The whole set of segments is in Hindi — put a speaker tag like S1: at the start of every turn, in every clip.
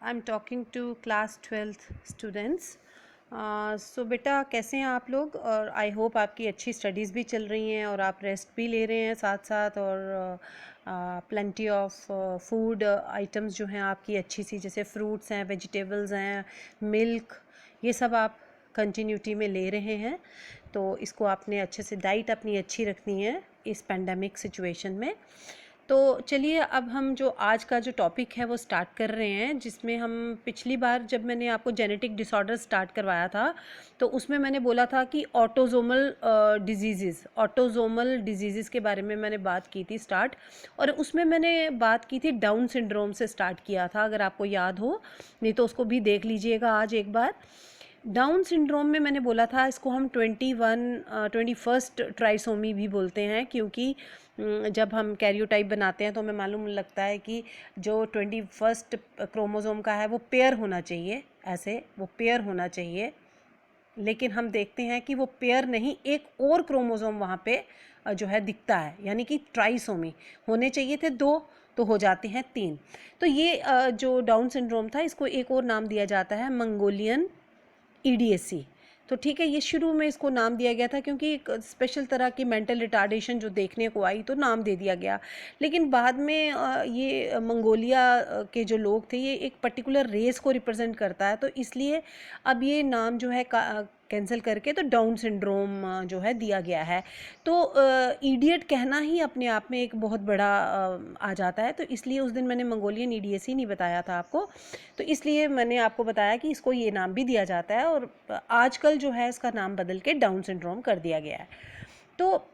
S1: I'm talking to class 12th students. सो बेटा कैसे हैं आप लोग। और आई होप आपकी अच्छी स्टडीज़ भी चल रही हैं और आप रेस्ट भी ले रहे हैं साथ साथ, और प्लेंटी ऑफ फूड आइटम्स जो हैं आपकी अच्छी सी, जैसे फ्रूट्स हैं, वेजिटेबल्स हैं, मिल्क, ये सब आप कंटिन्यूटी में ले रहे हैं। तो इसको आपने अच्छे से डाइट अपनी अच्छी रखनी है इस पेंडेमिक सिचुएशन में। तो चलिए अब हम जो आज का जो टॉपिक है वो स्टार्ट कर रहे हैं, जिसमें हम पिछली बार जब मैंने आपको जेनेटिक डिसऑर्डर स्टार्ट करवाया था तो उसमें मैंने बोला था कि ऑटोजोमल डिजीज़ के बारे में मैंने बात की थी स्टार्ट, और उसमें मैंने बात की थी डाउन सिंड्रोम से स्टार्ट किया था, अगर आपको याद हो, नहीं तो उसको भी देख लीजिएगा आज एक बार। डाउन सिंड्रोम में मैंने बोला था इसको हम 21st ट्राइसोमी भी बोलते हैं, क्योंकि जब हम कैरियोटाइप बनाते हैं तो हमें मालूम लगता है कि जो 21st क्रोमोसोम का है वो पेयर होना चाहिए, ऐसे वो पेयर होना चाहिए, लेकिन हम देखते हैं कि वो पेयर नहीं, एक और क्रोमोसोम वहाँ पे जो है दिखता है, यानी कि ट्राइसोमी होने चाहिए थे 2 तो हो जाते हैं 3। तो ये जो डाउन सिंड्रोम था इसको एक और नाम दिया जाता है मंगोलियन ईडीएससी। तो ठीक है, ये शुरू में इसको नाम दिया गया था क्योंकि एक स्पेशल तरह की मेंटल रिटार्डेशन जो देखने को आई तो नाम दे दिया गया, लेकिन बाद में ये मंगोलिया के जो लोग थे, ये एक पर्टिकुलर रेस को रिप्रेजेंट करता है, तो इसलिए अब ये नाम जो है कैंसिल करके तो डाउन सिंड्रोम जो है दिया गया है। तो इडियट कहना ही अपने आप में एक बहुत बड़ा आ जाता है, तो इसलिए उस दिन मैंने मंगोलियन ईडीएससी नहीं बताया था आपको, तो इसलिए मैंने आपको बताया कि इसको ये नाम भी दिया जाता है, और आजकल जो है इसका नाम बदल के डाउन सिंड्रोम कर दिया गया है। तो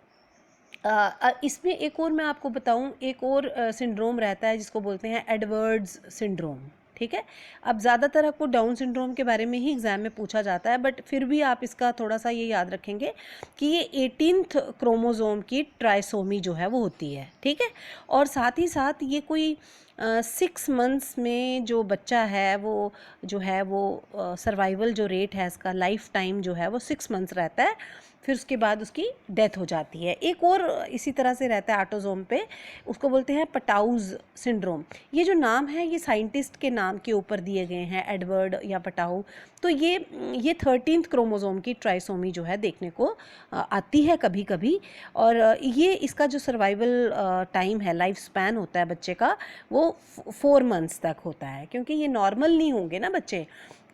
S1: इसमें एक और मैं आपको बताऊं, एक और सिंड्रोम रहता है जिसको बोलते हैं एडवर्ड्स सिंड्रोम। ठीक है, अब ज़्यादातर आपको डाउन सिंड्रोम के बारे में ही एग्ज़ाम में पूछा जाता है, बट फिर भी आप इसका थोड़ा सा ये याद रखेंगे कि ये 18th क्रोमोसोम की ट्राइसोमी जो है वो होती है। ठीक है, और साथ ही साथ ये कोई 6 मंथ्स में जो बच्चा है वो जो है वो सर्वाइवल जो रेट है इसका लाइफ टाइम जो है वो 6 मंथ्स रहता है, फिर उसके बाद उसकी डेथ हो जाती है। एक और इसी तरह से रहता है ऑटोजोम पे, उसको बोलते हैं पटाउज सिंड्रोम। ये जो नाम है ये साइंटिस्ट के नाम के ऊपर दिए गए हैं, एडवर्ड या पटाउ। तो ये 13th क्रोमोसोम की ट्राइसोमी जो है देखने को आती है कभी कभी, और ये इसका जो सर्वाइवल टाइम है, लाइफ स्पैन होता है बच्चे का, वो 4 मंथ्स तक होता है, क्योंकि ये नॉर्मल नहीं होंगे ना बच्चे।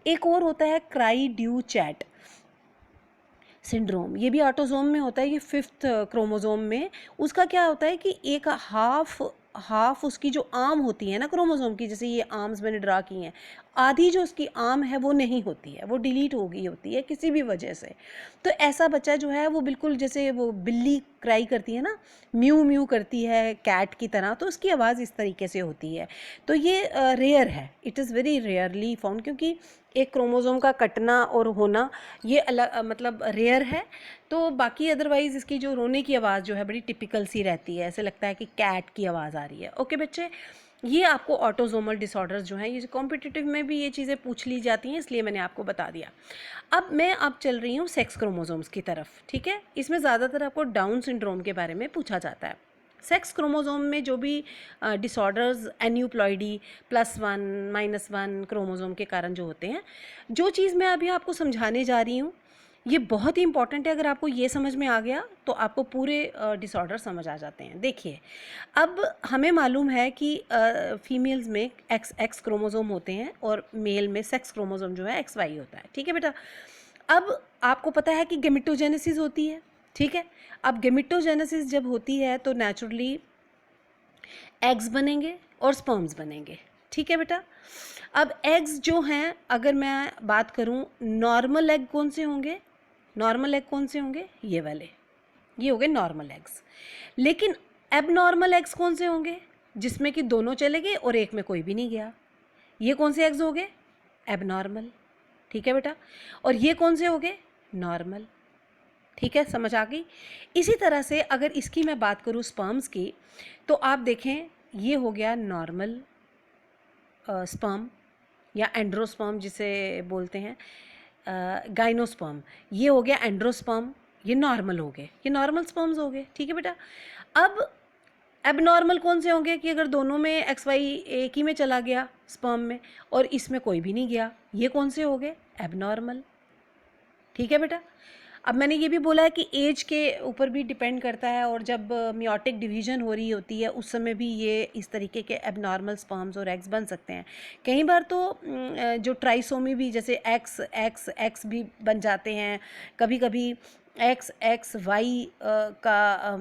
S1: एक और होता है क्राई ड्यू चैट सिंड्रोम, ये भी ऑटोजोम में होता है, ये 5th क्रोमोसोम में। उसका क्या होता है कि एक हाफ उसकी जो आर्म होती है ना क्रोमोसोम की, जैसे ये आर्म्स मैंने ड्रा की हैं, आधी जो उसकी आर्म है वो नहीं होती है, वो डिलीट हो गई होती है किसी भी वजह से। तो ऐसा बच्चा जो है वो बिल्कुल जैसे वो बिल्ली क्राई करती है ना, म्यू म्यू करती है कैट की तरह, तो उसकी आवाज़ इस तरीके से होती है। तो ये रेयर है, it is very rarely found, क्योंकि एक क्रोमोसोम का कटना और होना ये अलग मतलब रेयर है। तो बाकी अदरवाइज़ इसकी जो रोने की आवाज़ जो है बड़ी टिपिकल सी रहती है, ऐसे लगता है कि कैट की आवाज़ आ रही है। ओके बच्चे, ये आपको ऑटोजोमल डिसऑर्डर्स जो हैं, ये कॉम्पिटिटिव में भी ये चीज़ें पूछ ली जाती हैं, इसलिए मैंने आपको बता दिया। अब चल रही हूँ सेक्स क्रोमोसोम्स की तरफ। ठीक है, इसमें ज़्यादातर आपको डाउन सिंड्रोम के बारे में पूछा जाता है। सेक्स क्रोमोसोम में जो भी डिसऑर्डर्स एन्यूप्लॉइडी +1 -1 क्रोमोसोम के कारण जो होते हैं, जो चीज़ मैं अभी आपको समझाने जा रही हूँ ये बहुत ही इंपॉर्टेंट है। अगर आपको ये समझ में आ गया तो आपको पूरे डिसऑर्डर समझ आ जाते हैं। देखिए, अब हमें मालूम है कि फीमेल्स में एक्स क्रोमोसोम होते हैं और मेल में सेक्स क्रोमोसोम जो है XY होता है। ठीक है बेटा, अब आपको पता है कि गेमेटोजेनेसिस होती है। ठीक है, अब गेमेटोजेनेसिस जब होती है तो नेचुरली एग्स बनेंगे और स्पर्म्स बनेंगे। ठीक है बेटा, अब एग्स जो हैं, अगर मैं बात करूं, नॉर्मल एग कौन से होंगे? नॉर्मल एग कौन से होंगे? ये वाले, ये हो गए नॉर्मल एग्स। लेकिन एबनॉर्मल एग्स कौन से होंगे? जिसमें कि दोनों चले गए और एक में कोई भी नहीं गया। ये कौन से एग्स हो गए? एबनॉर्मल। ठीक है बेटा, और ये कौन से हो गए? नॉर्मल। ठीक है, समझ आ गई। इसी तरह से अगर इसकी मैं बात करूँ स्पर्म्स की, तो आप देखें ये हो गया नॉर्मल स्पर्म या एंड्रोस्पर्म जिसे बोलते हैं, गाइनोस्पर्म। ये हो गया एंड्रोस्पर्म, ये नॉर्मल हो गए, ये नॉर्मल स्पर्म्स हो गए। ठीक है बेटा, अब एबनॉर्मल कौन से होंगे कि अगर दोनों में एक्स वाई एक ही में चला गया स्पर्म में और इसमें कोई भी नहीं गया, ये कौन से हो गए? एबनॉर्मल। ठीक है बेटा। अब मैंने ये भी बोला है कि एज के ऊपर भी डिपेंड करता है, और जब मियोटिक डिवीजन हो रही होती है उस समय भी ये इस तरीके के एबनॉर्मल स्पर्म्स और एग्स बन सकते हैं। कई बार तो जो ट्राइसोमी भी, जैसे एक्स एक्स एक्स भी बन जाते हैं, कभी कभी एक्स एक्स वाई का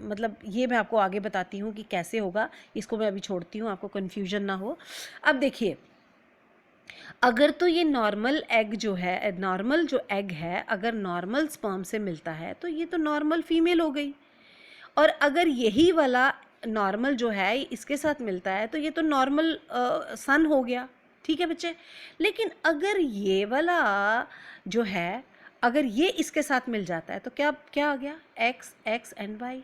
S1: मतलब ये मैं आपको आगे बताती हूँ कि कैसे होगा, इसको मैं अभी छोड़ती हूँ, आपको कन्फ्यूजन ना हो। अब देखिए, अगर तो ये नॉर्मल एग जो है, नॉर्मल जो एग है अगर नॉर्मल स्पर्म से मिलता है तो ये तो नॉर्मल फीमेल हो गई, और अगर यही वाला नॉर्मल जो है इसके साथ मिलता है तो ये तो नॉर्मल सन हो गया। ठीक है बच्चे। लेकिन अगर ये वाला जो है, अगर ये इसके साथ मिल जाता है तो क्या क्या आ गया? X x and y.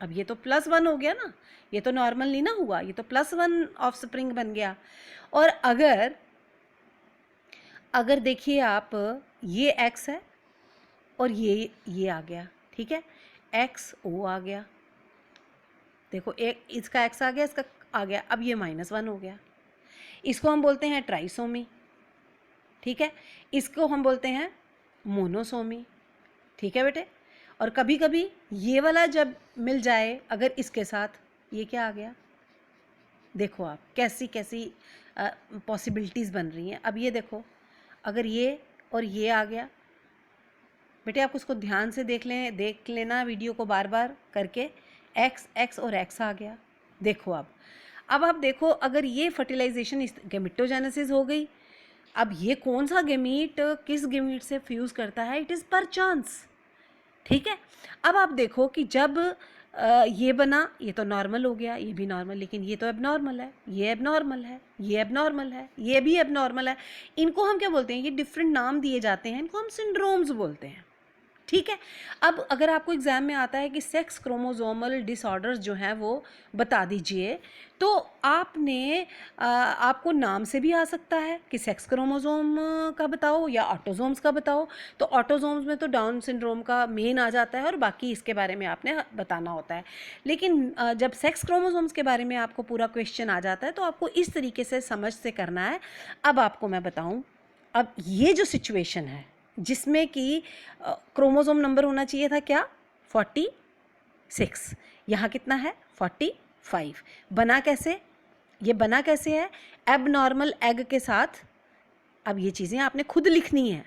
S1: अब ये तो +1 हो गया ना, ये तो नॉर्मल नहीं ना हुआ, ये तो +1 ऑफस्प्रिंग बन गया। और अगर देखिए आप, ये x है और ये आ गया, ठीक है, XO आ गया, देखो एक इसका x आ गया, इसका आ गया, अब ये -1 हो गया। इसको हम बोलते हैं ट्राइसोमी। ठीक है, इसको हम बोलते हैं मोनोसोमी। ठीक है बेटे। और कभी कभी ये वाला जब मिल जाए अगर इसके साथ, ये क्या आ गया? देखो आप कैसी कैसी पॉसिबिलिटीज़ बन रही हैं। अब ये देखो, अगर ये और ये आ गया, बेटे आप उसको ध्यान से देख लेना वीडियो को बार बार करके, एक्स एक्स और एक्स आ गया। देखो अब आप देखो, अगर ये फर्टिलाइजेशन गेमिटोजेनेसिस हो गई, अब ये कौन सा गेमीट किस गेमीट से फ्यूज़ करता है, इट इज़ पर चांस। ठीक है। अब आप देखो कि जब ये बना, ये तो नॉर्मल हो गया, ये भी नॉर्मल, लेकिन ये तो एबनॉर्मल है, ये एबनॉर्मल है, ये एबनॉर्मल है, ये भी एबनॉर्मल है। इनको हम क्या बोलते हैं? ये डिफरेंट नाम दिए जाते हैं, इनको हम सिंड्रोम्स बोलते हैं। ठीक है। अब अगर आपको एग्जाम में आता है कि सेक्स क्रोमोसोमल डिसऑर्डर्स जो हैं वो बता दीजिए, तो आपको नाम से भी आ सकता है कि सेक्स क्रोमोसोम का बताओ या ऑटोसोम्स का बताओ। तो ऑटोसोम्स में तो डाउन सिंड्रोम का मेन आ जाता है और बाकी इसके बारे में आपने बताना होता है। लेकिन जब सेक्स क्रोमोसोम्स के बारे में आपको पूरा क्वेश्चन आ जाता है तो आपको इस तरीके से समझ से करना है। अब आपको मैं बताऊँ, अब ये जो सिचुएशन है जिसमें कि क्रोमोसोम नंबर होना चाहिए था क्या? 46, यहाँ कितना है? 45। बना कैसे? ये बना कैसे है? एबनॉर्मल एग के साथ। अब ये चीज़ें आपने खुद लिखनी है।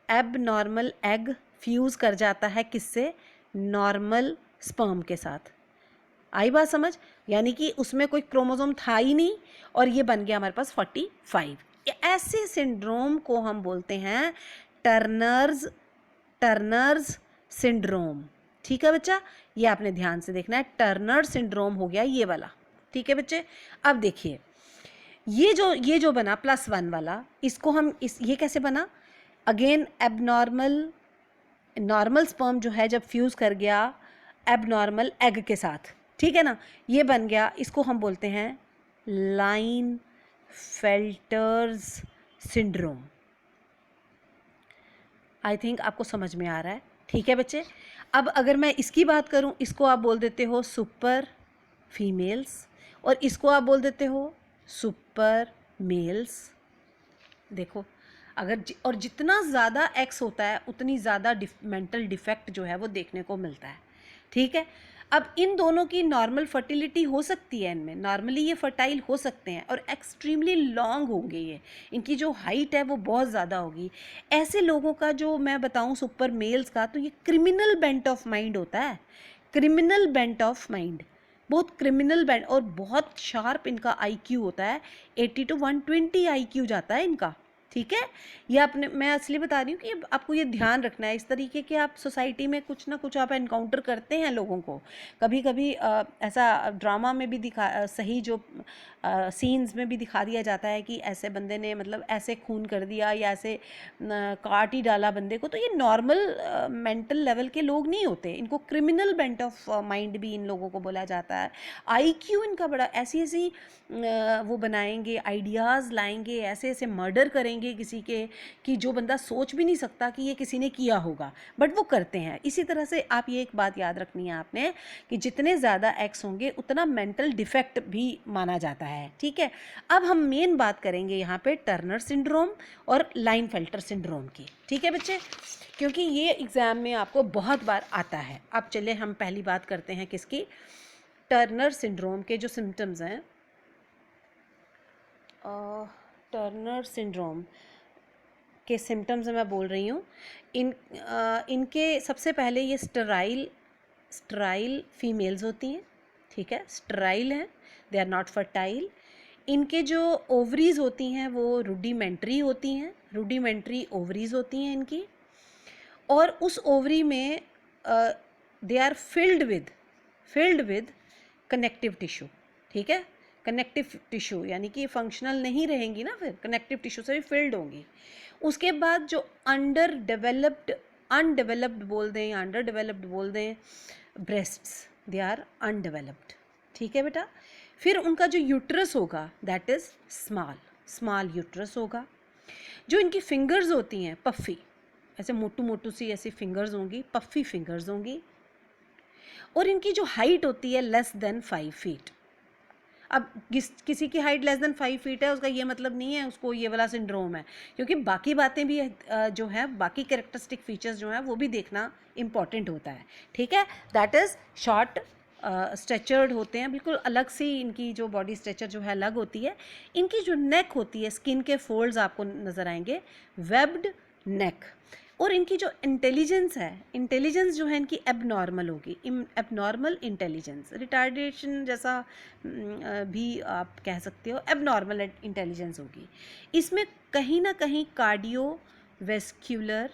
S1: एबनॉर्मल एग फ्यूज़ कर जाता है किससे? नॉर्मल स्पर्म के साथ। आई बात समझ? यानी कि उसमें कोई क्रोमोसोम था ही नहीं और ये बन गया हमारे पास 45। ऐसे सिंड्रोम को हम बोलते हैं टर्नर्स सिंड्रोम। ठीक है बच्चा, ये आपने ध्यान से देखना है। टर्नर सिंड्रोम हो गया ये वाला। ठीक है बच्चे। अब देखिए, ये जो बना +1 वाला, इसको हम ये कैसे बना? अगेन नॉर्मल स्पर्म जो है जब फ्यूज़ कर गया एबनॉर्मल एग के साथ, ठीक है ना, ये बन गया। इसको हम बोलते हैं लाइनफेल्टर्स सिंड्रोम। आई थिंक आपको समझ में आ रहा है। ठीक है बच्चे। अब अगर मैं इसकी बात करूं, इसको आप बोल देते हो सुपर फीमेल्स और इसको आप बोल देते हो सुपर मेल्स। देखो, अगर और जितना ज़्यादा एक्स होता है उतनी ज़्यादा मेंटल डिफेक्ट जो है वो देखने को मिलता है। ठीक है। अब इन दोनों की नॉर्मल फर्टिलिटी हो सकती है, इनमें नॉर्मली ये फर्टाइल हो सकते हैं और एक्सट्रीमली लॉन्ग होंगे, ये इनकी जो हाइट है वो बहुत ज़्यादा होगी। ऐसे लोगों का जो मैं बताऊं सुपर मेल्स का, तो ये क्रिमिनल बेंट ऑफ माइंड होता है। क्रिमिनल बेंट ऑफ माइंड, बहुत क्रिमिनल बेंट, और बहुत शार्प इनका आईक्यू होता है। 80 to 120 आईक्यू जाता है इनका। ठीक है। ये आपने, मैं असली बता रही हूँ कि आपको ये ध्यान रखना है। इस तरीके के आप सोसाइटी में कुछ ना कुछ आप एनकाउंटर करते हैं लोगों को। कभी कभी ऐसा ड्रामा में भी सही जो सीन्स में भी दिखा दिया जाता है कि ऐसे बंदे ने मतलब ऐसे खून कर दिया या ऐसे काट ही डाला बंदे को। तो ये नॉर्मल मेंटल लेवल के लोग नहीं होते, इनको क्रिमिनल बेंट ऑफ माइंड भी इन लोगों को बोला जाता है। आईक्यू इनका बड़ा, ऐसी ऐसी वो बनाएंगे, आइडियाज़ लाएंगे, ऐसे ऐसे मर्डर करेंगे होंगे किसी के कि जो बंदा सोच भी नहीं सकता कि ये किसी ने किया होगा, बट वो करते हैं। इसी तरह से आप ये एक बात याद रखनी है आपने कि जितने ज़्यादा एक्स होंगे उतना मेंटल डिफेक्ट भी माना जाता है, ठीक है। अब हम मेन बात करेंगे यहाँ पे टर्नर सिंड्रोम और लाइनफेल्टर सिंड्रोम की, ठीक है बच्चे, क्योंकि ये एग्ज़ाम में आपको बहुत बार आता है। अब चलिए हम पहली बात करते हैं किसकी, टर्नर सिंड्रोम के जो सिम्टम्स हैं। टर्नर सिंड्रोम के सिम्टम्स मैं बोल रही हूँ, इनके सबसे पहले ये स्टराइल फीमेल्स होती हैं, ठीक है, स्टराइल हैं, दे आर नॉट फर्टाइल। इनके जो ओवरीज होती हैं वो रूडिमेंट्री होती हैं, रूडिमेंट्री ओवरीज होती हैं इनकी, और उस ओवरी में they are filled with connective tissue, ठीक है, कनेक्टिव टिश्यू यानी कि फंक्शनल नहीं रहेंगी ना, फिर कनेक्टिव टिश्यू से भी फिल्ड होंगी। उसके बाद जो अनडेवलप्ड बोल दें या अंडर डेवलप्ड बोल दें ब्रेस्ट्स, दे आर अनडेवलप्ड, ठीक है बेटा। फिर उनका जो यूट्रस होगा दैट इज़ स्मॉल यूट्रस होगा। जो इनकी फिंगर्स होती हैं पफ़ी, ऐसे मोटू सी ऐसी फिंगर्स होंगी, पफ़ी फिंगर्स होंगी। और इनकी जो हाइट होती है लेस देन 5 फीट। अब किसी की हाइट लेस देन 5 फीट है उसका ये मतलब नहीं है उसको ये वाला सिंड्रोम है, क्योंकि बाकी बातें भी जो है, बाकी कैरेक्टरिस्टिक फीचर्स जो हैं वो भी देखना इम्पॉर्टेंट होता है, ठीक है। दैट इज़ शॉर्ट स्ट्रेचर्ड होते हैं, बिल्कुल अलग सी इनकी जो बॉडी स्ट्रेचर जो है अलग होती है। इनकी जो नेक होती है, स्किन के फोल्ड्स आपको नज़र आएंगे, वेब्ड नेक। और इनकी जो इंटेलिजेंस जो है इनकी एबनॉर्मल होगी, एबनॉर्मल इंटेलिजेंस, रिटार्डेशन जैसा भी आप कह सकते हो, एबनॉर्मल इंटेलिजेंस होगी। इसमें कहीं ना कहीं कार्डियोवेस्कुलर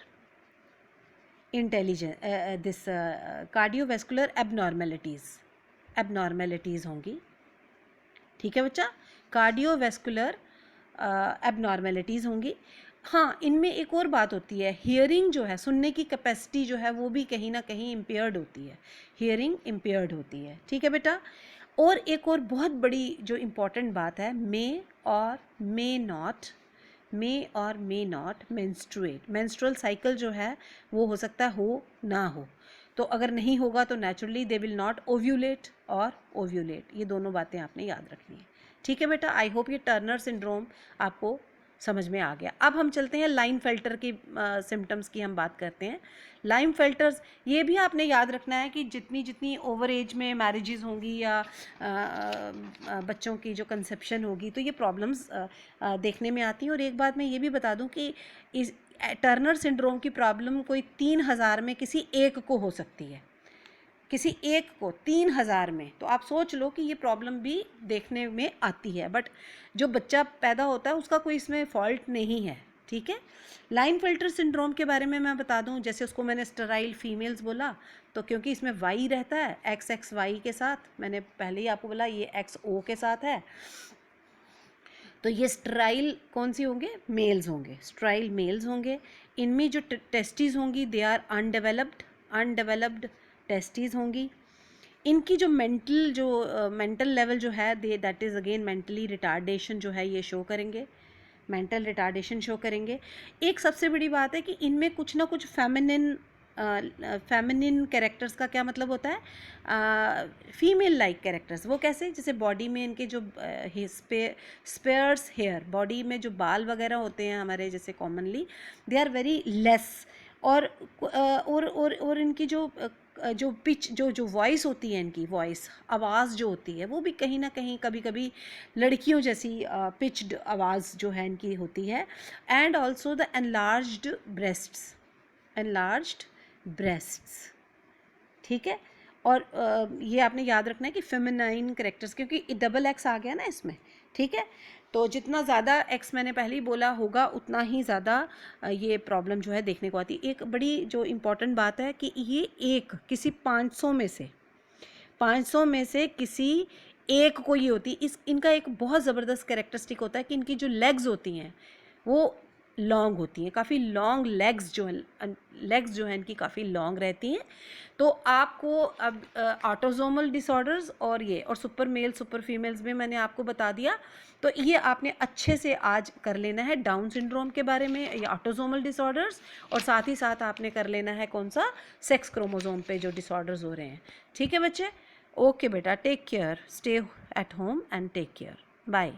S1: कार्डियोवेस्कुलर एबनॉर्मेलिटीज़ होंगी, ठीक है बच्चा, कार्डियोवेस्कुलर एबनॉर्मेलिटीज़ होंगी। हाँ, इनमें एक और बात होती है, हियरिंग जो है, सुनने की कैपेसिटी जो है वो भी कहीं ना कहीं इम्पेयर्ड होती है, हियरिंग इम्पेयर्ड होती है, ठीक है बेटा। और एक और बहुत बड़ी जो इम्पॉर्टेंट बात है, मे और may not menstruate. Menstrual cycle जो है वो हो सकता है हो ना हो, तो अगर नहीं होगा तो naturally they will not ovulate और ओव्यूलेट, ये दोनों बातें आपने याद रखनी है, ठीक है बेटा। आई होप ये टर्नर सिंड्रोम आपको समझ में आ गया। अब हम चलते हैं लाइनफेल्टर की सिम्टम्स की हम बात करते हैं। लाइनफेल्टर्स ये भी आपने याद रखना है कि जितनी ओवर एज में मैरिजेस होंगी या बच्चों की जो कंसेप्शन होगी तो ये प्रॉब्लम्स देखने में आती हैं। और एक बात मैं ये भी बता दूं कि इस टर्नर सिंड्रोम की प्रॉब्लम कोई 3000 में किसी एक को हो सकती है, किसी एक को 3000 में, तो आप सोच लो कि ये प्रॉब्लम भी देखने में आती है, बट जो बच्चा पैदा होता है उसका कोई इसमें फॉल्ट नहीं है, ठीक है। लाइनफिल्टर सिंड्रोम के बारे में मैं बता दूं, जैसे उसको मैंने स्टेराइल फीमेल्स बोला, तो क्योंकि इसमें वाई रहता है XXY के साथ, मैंने पहले ही आपको बोला ये XO के साथ है, तो ये स्टेराइल कौन सी होंगे, मेल्स होंगे, स्टेराइल मेल्स होंगे। इनमें जो टेस्टिस होंगी दे आर अनडेवलप्ड टेस्टिस होंगी। इनकी जो मेंटल लेवल जो है that is again mentally retardation जो है ये शो करेंगे, मेंटल रिटार्डेशन शो करेंगे। एक सबसे बड़ी बात है कि इनमें कुछ ना कुछ फेमिनिन कैरेक्टर्स का क्या मतलब होता है, फीमेल लाइक कैरेक्टर्स। वो कैसे, जैसे बॉडी में इनके जो स्पेयर्स हेयर, बॉडी में जो बाल वगैरह होते हैं हमारे जैसे commonly, they are very less. और इनकी जो पिच जो वॉइस होती है, इनकी वॉइस आवाज़ जो होती है वो भी कहीं ना कहीं कभी कभी लड़कियों जैसी पिच्ड आवाज़ जो है इनकी होती है। And also the enlarged breasts, ठीक है। और ये आपने याद रखना है कि फेमिनाइन करेक्टर्स, क्योंकि XX आ गया ना इसमें, ठीक है, तो जितना ज़्यादा X मैंने पहले ही बोला होगा उतना ही ज़्यादा ये प्रॉब्लम जो है देखने को आती है। एक बड़ी जो इम्पॉर्टेंट बात है कि ये किसी 500 में से किसी एक को ये होती है। इनका एक बहुत ज़बरदस्त कैरेक्टरिस्टिक होता है कि इनकी जो लेग्स होती हैं वो लॉन्ग होती हैं, काफ़ी लॉन्ग लेग्स जो हैं इनकी काफ़ी लॉन्ग रहती हैं। तो आपको अब ऑटोसोमल डिसऑर्डर्स और सुपर मेल सुपर फीमेल्स में मैंने आपको बता दिया। तो ये आपने अच्छे से आज कर लेना है डाउन सिंड्रोम के बारे में या ऑटोसोमल डिसऑर्डर्स, और साथ ही साथ आपने कर लेना है कौन सा, सेक्स क्रोमोसोम पे जो डिसऑर्डर्स हो रहे हैं। ठीक है बच्चे, ओके बेटा, take care, stay at home and take care, bye.